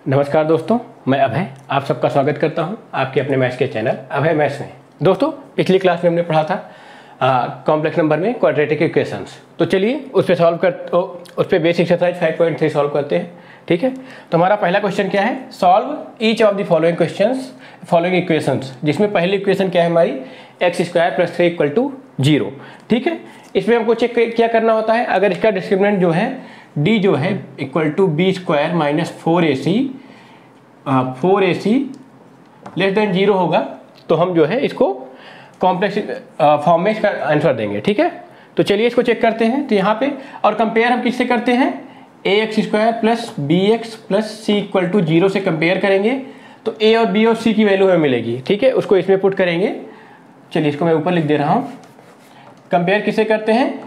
नमस्कार दोस्तों, मैं अभय आप सबका स्वागत करता हूं आपके अपने मैथ्स के चैनल अभय मैथ्स में। दोस्तों, पिछली क्लास में हमने पढ़ा था कॉम्प्लेक्स नंबर में क्वाड्रेटिक इक्वेशंस। तो चलिए उस पर बेसिक एक्सरसाइज 5.3 सॉल्व करते हैं। ठीक है, तो हमारा पहला क्वेश्चन क्या है, solve each of the following equations, जिसमें पहली इक्वेशन क्या है हमारी x² + 3 = 0। ठीक है, इसमें हमको चेक क्या करना होता है, अगर इसका डिस्क्रिमिनेंट जो है d जो है = b² - 4ac < 0 होगा, तो हम जो है इसको कॉम्प्लेक्स फॉर्म में इसका आंसर देंगे। ठीक है, तो चलिए इसको चेक करते हैं। तो यहाँ पे और कंपेयर हम किससे करते हैं, ax² + bx + c = 0 से कंपेयर करेंगे, तो a और b और c की वैल्यू हमें मिलेगी। ठीक है, उसको इसमें पुट करेंगे। चलिए इसको मैं ऊपर लिख दे रहा हूँ। कंपेयर किससे करते हैं,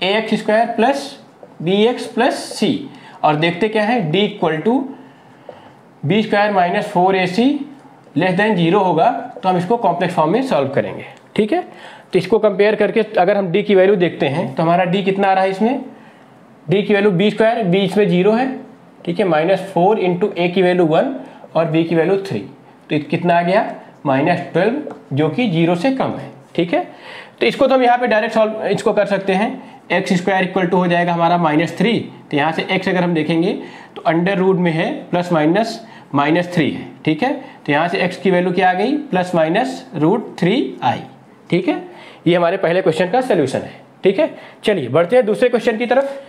ax² + bx + c, और देखते क्या है d = b² - 4ac < 0 होगा, तो हम इसको कॉम्प्लेक्स फॉर्म में सॉल्व करेंगे। ठीक है, तो इसको कंपेयर करके अगर हम d की वैल्यू देखते हैं तो हमारा d कितना आ रहा है, इसमें d की वैल्यू b², b इसमें 0 है। ठीक है, -4 × a की वैल्यू 1 और b की वैल्यू 3, तो कितना आ गया -12, जो कि 0 से कम है। ठीक है, तो इसको तो हम यहाँ पे डायरेक्ट सॉल्व इसको कर सकते हैं। x² हो जाएगा हमारा -3, तो यहाँ से x अगर हम देखेंगे तो अंडर रूट में है ±3 है। ठीक है, तो यहाँ से x की वैल्यू क्या आ गई, ±√3i। ठीक है, ये हमारे पहले क्वेश्चन का सोल्यूशन है। ठीक है, चलिए बढ़ते हैं दूसरे क्वेश्चन की तरफ।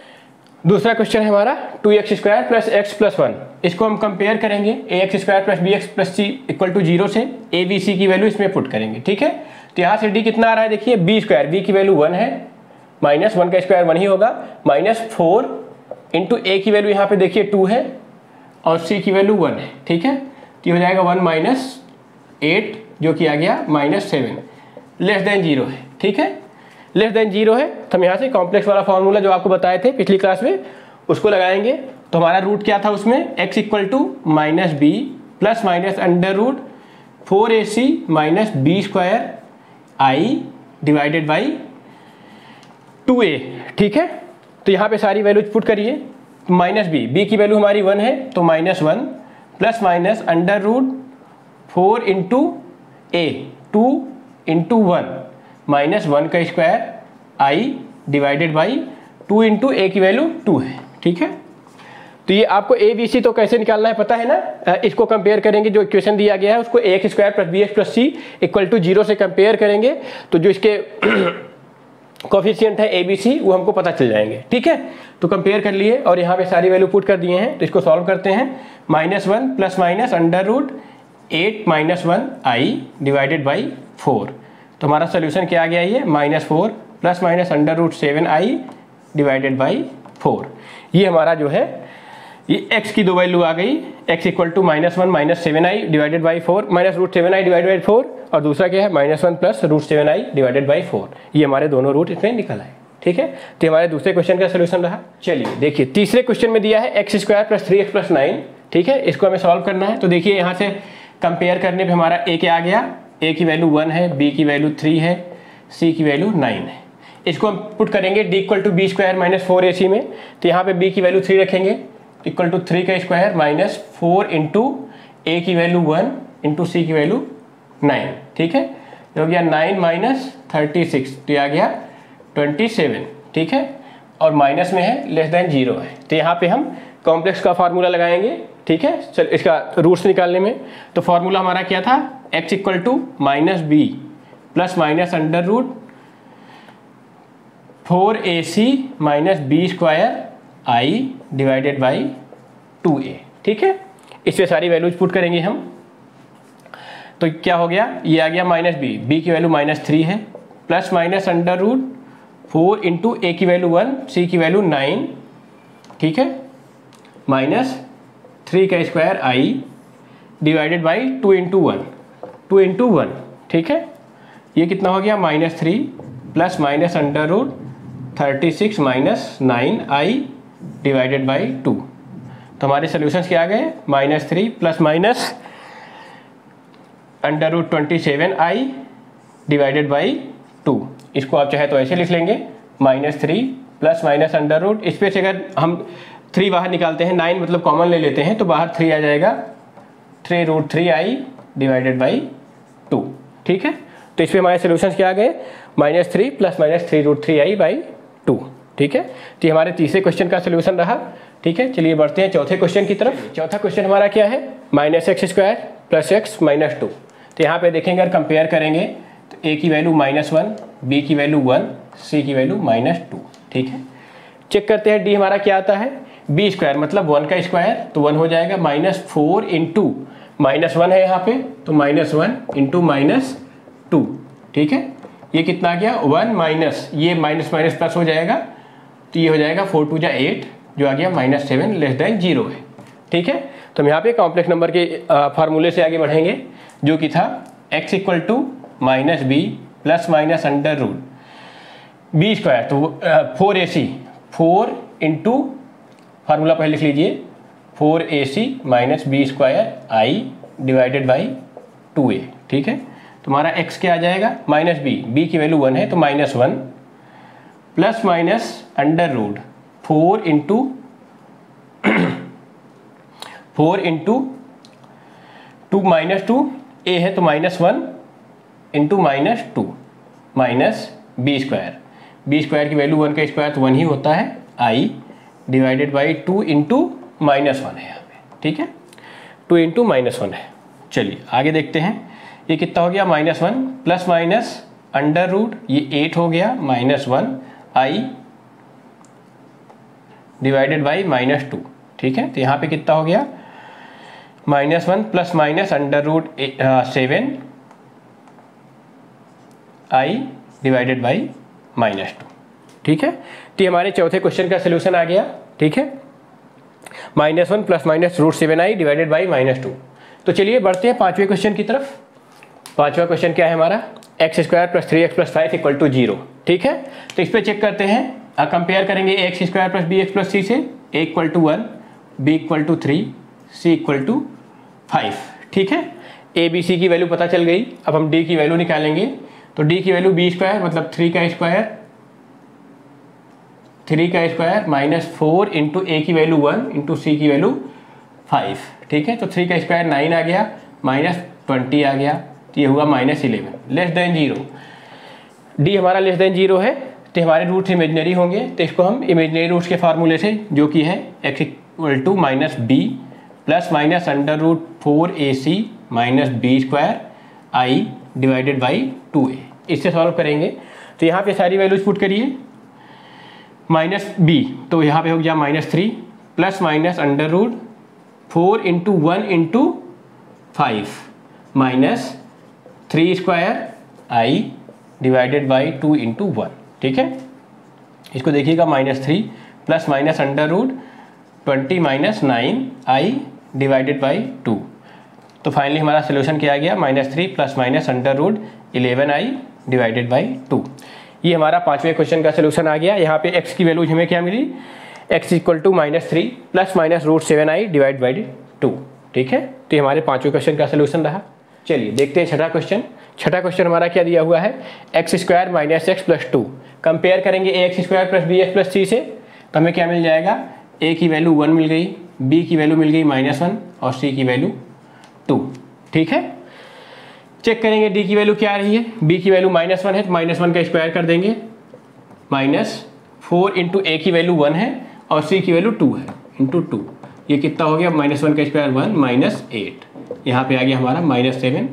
दूसरा क्वेश्चन है हमारा 2x² + x + 1। इसको हम कंपेयर करेंगे ax² + bx + c = 0 से a b c की वैल्यू इसमें पुट करेंगे। ठीक है, तो यहाँ से d कितना आ रहा है, देखिए b², b की वैल्यू 1 है, -1 का स्क्वायर 1 ही होगा, -4 × a की वैल्यू यहाँ पे देखिए 2 है और c की वैल्यू 1 है। ठीक है, तो हो जाएगा 1 - 8, जो कि आ गया -7 < 0 है। ठीक है, < 0 है, तो हम यहाँ से कॉम्प्लेक्स वाला फॉर्मूला जो आपको बताए थे पिछली क्लास में उसको लगाएंगे। तो हमारा रूट क्या था उसमें, x = -b ± √4ac - b²i / 2a। ठीक है, तो यहाँ पे सारी वैल्यूज पुट करिए। -b की वैल्यू हमारी 1 है, तो -1 ± √4 × a 2 × 1 -1 का स्क्वायर i / 2 × a की वैल्यू 2 है। ठीक है, तो ये आपको a b c तो कैसे निकालना है पता है ना। इसको कंपेयर करेंगे, जो इक्वेशन दिया गया है उसको ax² + bx + c = 0 से कंपेयर करेंगे, तो जो इसके कोफिशिएंट है a b c वो हमको पता चल जाएंगे। ठीक है, तो कंपेयर कर लिए और यहाँ पे सारी वैल्यू पुट कर दिए हैं, तो इसको सॉल्व करते हैं। -1 ± √8 - 1i / 4, तो हमारा सोल्यूशन क्या आ गया, ये -4 ± √7i / 4। ये हमारा जो है ये x की दो वैल्यू आ गई, x = -1 - 7i / 4 -√7i / 4, और दूसरा क्या है -1 + √7i / 4। ये हमारे दोनों रूट इसमें निकल आए। ठीक है, तो हमारे दूसरे क्वेश्चन का सोल्यूशन रहा। चलिए देखिए, तीसरे क्वेश्चन में दिया है x² + 3x + 9। ठीक है, इसको हमें सॉल्व करना है। तो देखिए यहाँ से कंपेयर करने पे हमारा a क्या आ गया, a की वैल्यू 1 है, b की वैल्यू 3 है, c की वैल्यू 9 है। इसको हम पुट करेंगे d = b² - 4ac में, तो यहाँ पे b की वैल्यू 3 रखेंगे, = 3 का स्क्वायर -4 × a की वैल्यू 1 × c की वैल्यू 9। ठीक है, तो हो गया 9 - 36, तो ये आ गया 27। ठीक है, और माइनस में है < 0 है, तो यहाँ पे हम कॉम्प्लेक्स का फार्मूला लगाएंगे। ठीक है, चल इसका रूट्स निकालने में, तो फार्मूला हमारा क्या था, x = -b ± √4ac - b²i / 2a। ठीक है, इससे सारी वैल्यूज पुट करेंगे हम, तो क्या हो गया, ये आ गया -b की वैल्यू -3 है, ±√4 × a की वैल्यू 1, c की वैल्यू 9। ठीक है, -3 का स्क्वायर i / 2 × 1। ठीक है, ये कितना हो गया, -3 ± √36 - 9i / 2। तो हमारे सोल्यूशंस क्या आ गए, -3 ± √27i / 2। इसको आप चाहे तो ऐसे लिख लेंगे, -3 ± अंडर रूट, इस पे से अगर हम 3 बाहर निकालते हैं, 9 मतलब कॉमन ले लेते हैं तो बाहर 3 आ जाएगा, 3√3i डिवाइडेड बाई 2। ठीक है, तो इस पर हमारे सोल्यूशन क्या आ गए, -3 + -3√3i/2। ठीक है, तो ये हमारे तीसरे क्वेश्चन का सोल्यूशन रहा। ठीक है, चलिए बढ़ते हैं चौथे क्वेश्चन की तरफ। चौथा क्वेश्चन हमारा क्या है, -x² + x - 2। तो यहाँ पे देखेंगे अगर कंपेयर करेंगे तो a की वैल्यू -1, b की वैल्यू 1, c की वैल्यू -2। ठीक है, चेक करते हैं d हमारा क्या आता है, b² मतलब 1 का स्क्वायर तो 1 हो जाएगा, -4 इंटू -1 है यहाँ पे तो -1 इंटू -2। ठीक है, ये कितना आ गया 1 माइनस ये माइनस माइनस प्लस हो जाएगा तो ये हो जाएगा 4 2 जा 8 जो आ गया -7 < 0 है। ठीक है, तो हम यहाँ पे कॉम्प्लेक्स नंबर के फार्मूले से आगे बढ़ेंगे जो कि था x = -b + -√b² तो 4ac 4 इंटू फार्मूला पहले लिख लीजिए 4ac - b² i divided by 2a। ठीक है, तुम्हारा x क्या आ जाएगा -b की वैल्यू 1 है तो -1 ± √4 इंटू 4 इंटू 2 -2 a है तो -1 इंटू -2 माइनस b² की वैल्यू 1 का स्क्वायर तो 1 ही होता है i डिवाइडेड बाई 2 इंटू -1 है यहाँ पे। ठीक है, 2 इंटू -1 है। चलिए आगे देखते हैं, ये कितना हो गया -1 प्लस माइनस √ ये 8 हो गया -1 i डिवाइडेड बाई -2। ठीक है, तो यहाँ पे कितना हो गया -1 plus minus √7 i divided by -2। ठीक है, तो ये हमारे चौथे क्वेश्चन का सोल्यूशन आ गया। ठीक है, -1 plus minus √7i divided by -2। तो चलिए बढ़ते हैं पांचवें क्वेश्चन की तरफ। पांचवा क्वेश्चन क्या है हमारा, x² + 3x + 5 = 0। ठीक है, तो इस पर चेक करते हैं, कंपेयर करेंगे ax² + bx + c से, a = 1, b = 3, c = 5। ठीक है, a b c की वैल्यू पता चल गई। अब हम d की वैल्यू निकालेंगे तो d की वैल्यू b² मतलब 3 का स्क्वायर -4 इंटू a की वैल्यू 1 इंटू c की वैल्यू 5। ठीक है, तो 3 का स्क्वायर 9 आ गया, -20 आ गया तो ये हुआ -11 < 0। d हमारा <0 है तो हमारे रूट्स इमेजनरी होंगे, तो इसको हम इमेजनरी रूट्स के फार्मूले से जो कि है x = -b + √4ac - b² i divided by 2a, इससे सॉल्व करेंगे। तो यहाँ पे सारी वैल्यूज पुट करिए, -b तो यहाँ पे हो गया -3 plus minus √4 into 1 into 5 minus 3² i divided by 2 into 1। ठीक है, इसको देखिएगा -3 plus minus √20 minus 9i divided by 2। तो फाइनली हमारा सोल्यूशन क्या आ गया, -3 plus minus √11i divided by 2। ये हमारा पांचवें क्वेश्चन का सोल्यूशन आ गया। यहाँ पे x की वैल्यू हमें क्या मिली, x = -3 plus minus √7i divide by 2। ठीक है, तो ये हमारे पांचवें क्वेश्चन का सोल्यूशन रहा। चलिए देखते हैं छठा क्वेश्चन। छठा क्वेश्चन हमारा क्या दिया हुआ है, x² - x + 2। कंपेयर करेंगे ax² + bx + c से, तो हमें क्या मिल जाएगा, a की वैल्यू 1 मिल गई, b की वैल्यू मिल गई -1 और c की वैल्यू 2। ठीक है, चेक करेंगे d की वैल्यू क्या आ रही है, b की वैल्यू -1 है तो -1 का स्क्वायर कर देंगे, -4 इंटू a की वैल्यू 1 है और c की वैल्यू 2 है इंटू 2। ये कितना हो गया, -1 का स्क्वायर 1 -8, यहाँ पे आ गया हमारा -7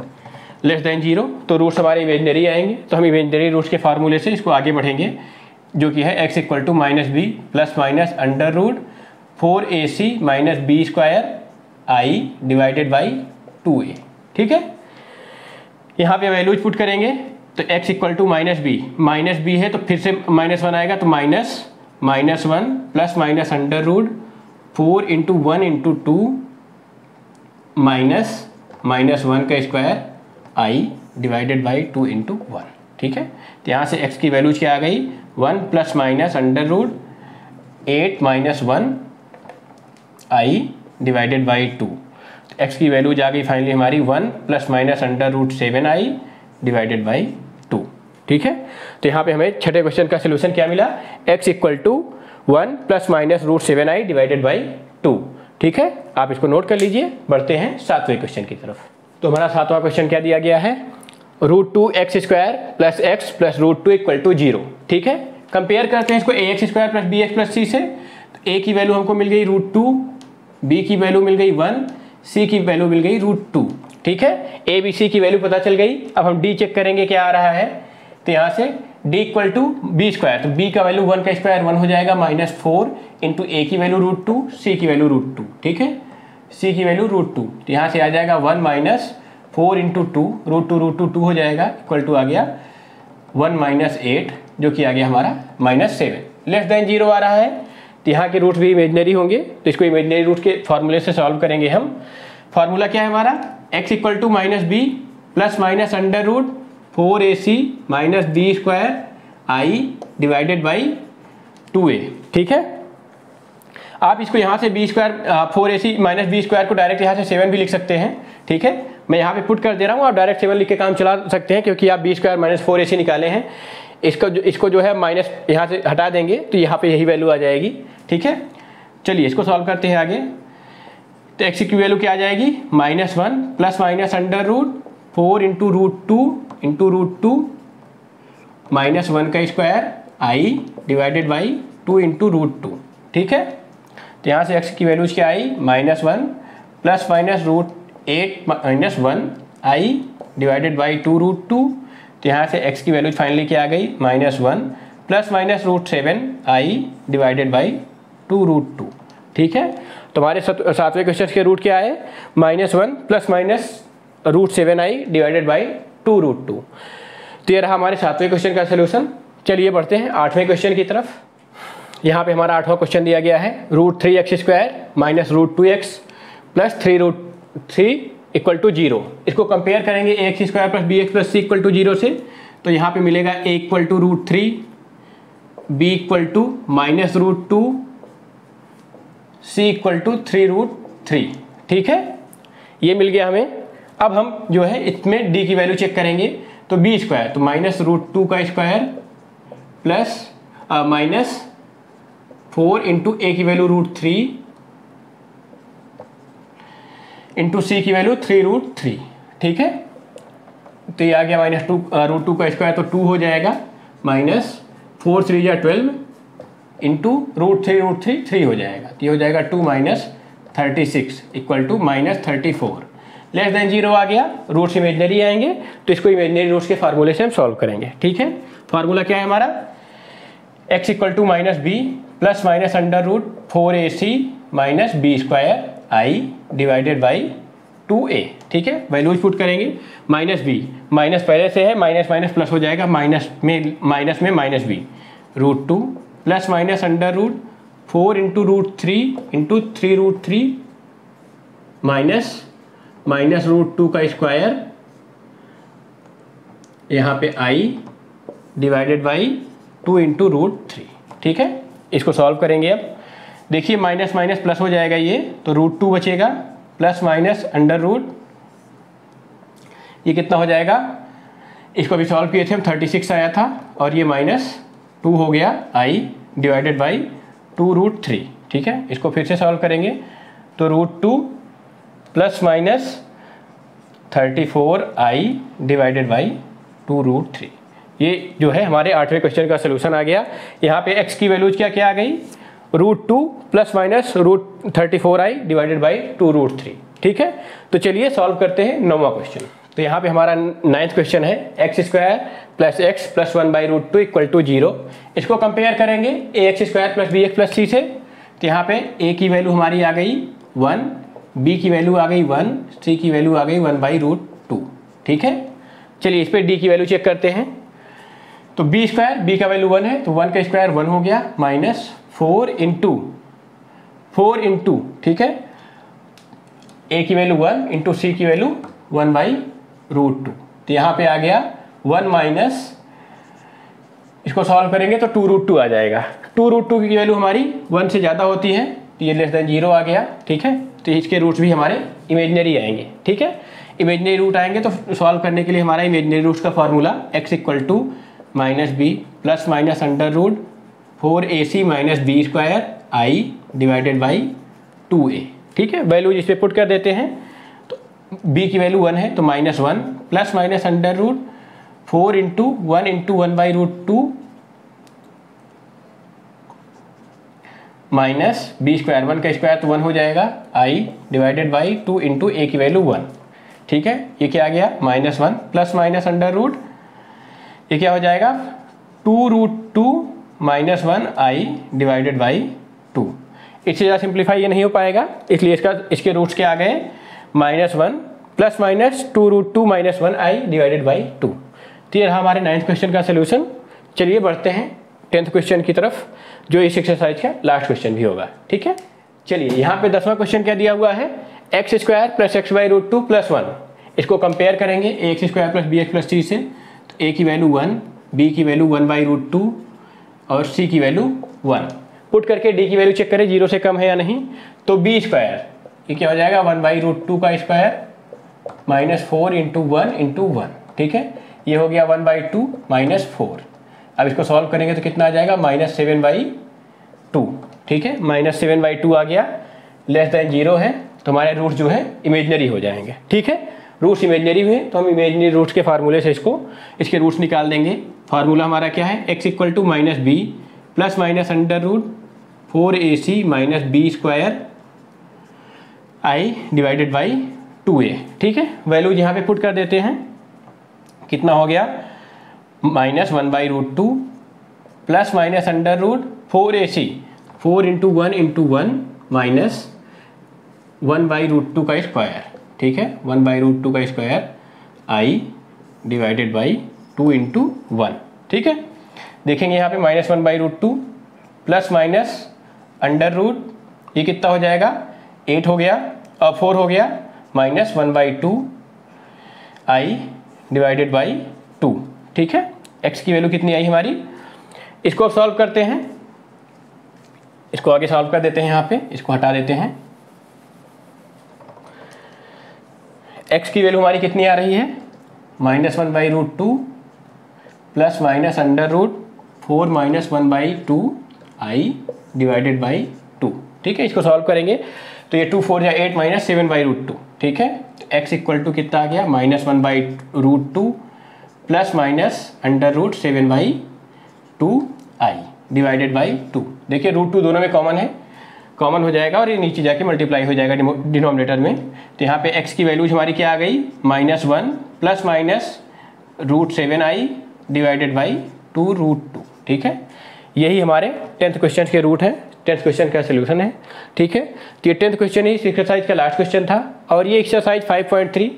< 0। तो रूट्स हमारे इमेजनरी आएंगे, तो हम इमेजनरी रूट्स के फार्मूले से इसको आगे बढ़ेंगे जो कि है x = -b plus minus √4ac - b² i divided by 2a। ठीक है, यहाँ पे वैल्यूज पुट करेंगे तो x = -b है तो फिर से -1 आएगा तो -1 plus minus √4 into 1 into 2 minus -1 का square i divided by 2 into 1। ठीक है, तो यहाँ से x की वैल्यूज क्या आ गई, 1 plus minus √8 minus 1 i divided by 2। तो x की वैल्यूज आ गई फाइनली हमारी 1 plus minus √7i divided by 2। ठीक है, तो यहाँ पे हमें छठे क्वेश्चन का सोल्यूशन क्या मिला, x = 1 plus minus root 7i divided by 2। ठीक है, आप इसको नोट कर लीजिए। बढ़ते हैं 7वें क्वेश्चन की तरफ। तो हमारा 7वां क्वेश्चन क्या दिया गया है, root 2x² plus x plus root 2 equal to 0। ठीक है, कंपेयर करते हैं इसको ax² plus bx plus c से। तो a की वैल्यू हमको मिल गई रूट 2, b की वैल्यू मिल गई 1, c की वैल्यू मिल गई रूट 2। ठीक है, a b c की वैल्यू पता चल गई। अब हम d चेक करेंगे क्या आ रहा है। तो यहाँ से d equal to B square, तो b का वैल्यू 1 का स्क्वायर 1 हो जाएगा, -4 इंटू a की वैल्यू रूट 2, c की वैल्यू रूट 2। ठीक है, c की वैल्यू रूट 2, तो यहाँ से आ जाएगा 1 माइनस 4 इंटू 2, रूट 2 हो जाएगा, इक्वल टू आ गया 1 माइनस 8, जो कि आ गया हमारा -7। लेस देन 0 आ रहा है, तो यहाँ के रूट भी इमेजनरी होंगे, तो इसको इमेजनरी रूट के फॉर्मूले से सॉल्व करेंगे हम। फार्मूला क्या है हमारा, x equal to minus B plus minus under root 4ac minus B square I divided by 2a। ठीक है, आप इसको यहाँ से B square 4ac minus B square को डायरेक्ट यहाँ से 7 भी लिख सकते हैं। ठीक है, मैं यहाँ पे पुट कर दे रहा हूँ, आप डायरेक्ट 7 लिख के काम चला सकते हैं, क्योंकि आप बी स्क्वायर माइनस 4ac निकाले हैं। इसको जो है माइनस यहाँ से हटा देंगे तो यहाँ पे यही वैल्यू आ जाएगी। ठीक है, चलिए इसको सॉल्व करते हैं आगे। तो x की वैल्यू क्या आ जाएगी, -1 plus minus under root 4 into root 2 minus 1 का square I divided by 2 into root 2। ठीक है, तो यहाँ से x की वैल्यूज क्या आई, -1 plus minus root 8 minus 1 i divided by 2 root 2। तो यहाँ से x की वैल्यूज फाइनली क्या आ गई, -1 plus minus root 7 i divided by 2 root 2। ठीक है, तो हमारे 7वें क्वेश्चन के रूट क्या है, -1 plus minus root 7i divided by 2 root 2। तो ये रहा हमारे 7वें क्वेश्चन का सोल्यूशन। चलिए बढ़ते हैं 8वें क्वेश्चन की तरफ। यहाँ पे हमारा 8वां क्वेश्चन दिया गया है, root 3x² minus root 2x plus 3 root 3 equal to 0। इसको कंपेयर करेंगे ax² plus bx plus c equal to 0 से। तो यहाँ पे मिलेगा a equal to root 3, b equal to minus root 2, c equal to 3 root 3। ठीक है, ये मिल गया हमें। अब हम जो है इसमें d की वैल्यू चेक करेंगे। तो b स्क्वायर, तो माइनस रूट 2 का square plus minus 4 into a की वैल्यू रूट 3 इंटू c की वैल्यू 3 रूट 3। ठीक है, तो ये आ गया -2 रूट 2 का स्क्वायर, तो 2 हो जाएगा, माइनस 4 3 या 12 इंटू रूट 3 3 हो जाएगा। तो ये हो जाएगा 2 minus 36 equal to -34। Less than 0 आ गया, रूट्स इमेजनरी आएंगे, तो इसको इमेजनरी रूट्स के फार्मूले से हम सॉल्व करेंगे। ठीक है, फार्मूला क्या है हमारा, x equal to minus B plus minus under root 4ac minus B square I divided by 2a। ठीक है, वैल्यूज पुट करेंगे, -b माइनस पहले से है, माइनस माइनस प्लस हो जाएगा, माइनस में minus b root 2 plus minus under root 4 into root 3 into 3 root 3 minus root 2 का स्क्वायर यहाँ पे i divided by 2 into root 3। ठीक है, इसको सॉल्व करेंगे। अब देखिए माइनस माइनस प्लस हो जाएगा ये, तो रूट 2 बचेगा प्लस माइनस अंडर रूट, ये कितना हो जाएगा, इसको भी सॉल्व किए थे हम, 36 आया था, और ये -2 हो गया i डिवाइडेड बाई 2 रूट 3। ठीक है, इसको फिर से सॉल्व करेंगे, तो root 2 plus minus 34i divided by 2 root 3। ये जो है हमारे 8वें क्वेश्चन का सोल्यूशन आ गया। यहाँ पे x की वैल्यूज क्या आ गई, root 2 plus minus root 34i divided by 2 root 3। ठीक है, तो चलिए सॉल्व करते हैं 9वां क्वेश्चन। तो यहाँ पे हमारा 9th क्वेश्चन है, x² plus x plus 1 by root 2 equal to 0। इसको कंपेयर करेंगे ax² plus bx plus c से। तो यहाँ पे a की वैल्यू हमारी आ गई 1, b की वैल्यू आ गई 1, c की वैल्यू आ गई 1 बाई रूट 2। ठीक है, चलिए इस पर d की वैल्यू चेक करते हैं। तो b स्क्वायर, b का वैल्यू 1 है, तो 1 का स्क्वायर 1 हो गया, माइनस 4 इंटू, ठीक है, a की वैल्यू 1 इंटू c की वैल्यू 1 बाई रूट 2। तो यहाँ पे आ गया 1 माइनस, इसको सॉल्व करेंगे तो 2 रूट 2 आ जाएगा। 2 रूट 2 की वैल्यू हमारी 1 से ज़्यादा होती है, तो ये लेस देन 0 आ गया। ठीक है, तो इसके रूट्स भी हमारे इमेजनरी आएंगे। ठीक है, इमेजनरी रूट आएंगे तो सॉल्व करने के लिए हमारा इमेजनरी रूट्स का formula x equal to -b plus minus under root 4ac minus B square I divided by 2a। ठीक है, वैल्यू इस पर पुट कर देते हैं तो b की वैल्यू 1 है तो -1 plus minus under root 4 into 1 into 1/√2 minus B square, 1 का स्क्वायर तो 1 हो जाएगा, i divided by 2 into a की वैल्यू 1। ठीक है, ये क्या आ गया -1 प्लस माइनस अंडर रूट, ये क्या हो जाएगा 2√2 माइनस 1 i डिवाइडेड बाई 2। इससे ज़्यादा सिंप्लीफाई ये नहीं हो पाएगा, इसलिए इसके रूट्स क्या आ गए -1 plus minus 2√2 minus 1 i divided by 2। तो ये रहा हमारे 9th क्वेश्चन का सोल्यूशन। चलिए बढ़ते हैं 10th क्वेश्चन की तरफ, जो इस एक्सरसाइज का लास्ट क्वेश्चन भी होगा। ठीक है, चलिए यहाँ पे 10वां क्वेश्चन क्या दिया हुआ है, x square plus x/√2 plus 1। इसको कंपेयर करेंगे x square plus b x plus c से, तो a की वैल्यू 1, b की वैल्यू 1/√2 और c की वैल्यू 1। पुट करके d की वैल्यू चेक करें 0 से कम है या नहीं, तो b स्क्वायर ये क्या हो जाएगा 1/√2 का स्क्वायर माइनस 4 इंटू 1 इंटू 1। ठीक है, ये हो गया 1/2 माइनस 4। अब इसको सॉल्व करेंगे तो कितना आ जाएगा -7/2। ठीक है, -7/2 आ गया, लेस देन 0 है तो हमारे रूट्स जो है इमेजनरी हो जाएंगे। ठीक है, रूट्स इमेजनरी हुए तो हम इमेजनरी रूट्स के फार्मूले से इसके रूट्स निकाल देंगे। फार्मूला हमारा क्या है, x equal to minus B plus minus under root 4ac minus B square I divided by 2a। ठीक है, वैल्यूज यहाँ पे पुट कर देते हैं, कितना हो गया -1/√2 plus minus under root 4ac 4 into 1 into 1 minus 1/√2 का स्क्वायर। ठीक है, 1/√2 का square I divided by 2 into 1। ठीक है, देखेंगे यहाँ पे -1/√2 प्लस माइनस अंडर रूट, ये कितना हो जाएगा 8 हो गया और 4 हो गया -1/2 आई डिवाइडेड बाई 2। ठीक है, x की वैल्यू कितनी आई हमारी, इसको सॉल्व करते हैं, इसको आगे सॉल्व कर देते हैं, यहाँ पे इसको हटा देते हैं। x की वैल्यू हमारी कितनी आ रही है -1/√2 plus minus under root 4 minus 1/2 i divided by 2। ठीक है, इसको सॉल्व करेंगे तो ये 2 4 या 8 माइनस 7/√2। ठीक है, x इक्वल टू कितना आ गया -1/√2 plus minus under root 7/2 i divided by 2। देखिए √2 दोनों में कॉमन है, कॉमन हो जाएगा और ये नीचे जाके मल्टीप्लाई हो जाएगा डिनोमिनेटर में। तो यहाँ पे x की वैल्यूज हमारी क्या आ गई -1 plus minus √7i divided by 2√2। ठीक है, यही हमारे 10th क्वेश्चन के रूट हैं, 10th क्वेश्चन का सोल्यूशन है। ठीक है, तो ये 10th क्वेश्चन ही इस एक्सरसाइज का लास्ट क्वेश्चन था और ये एक्सरसाइज 5.3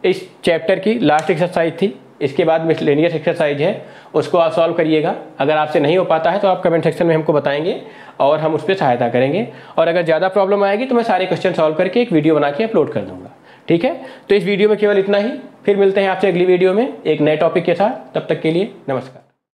इस चैप्टर की लास्ट एक्सरसाइज थी। इसके बाद मिसलेनियस एक्सरसाइज है, उसको आप सॉल्व करिएगा। अगर आपसे नहीं हो पाता है तो आप कमेंट सेक्शन में हमको बताएंगे और हम उस पर सहायता करेंगे, और अगर ज़्यादा प्रॉब्लम आएगी तो मैं सारे क्वेश्चन सॉल्व करके एक वीडियो बना के अपलोड कर दूँगा। ठीक है, तो इस वीडियो में केवल इतना ही, फिर मिलते हैं आपसे अगली वीडियो में एक नए टॉपिक के साथ। तब तक के लिए नमस्कार।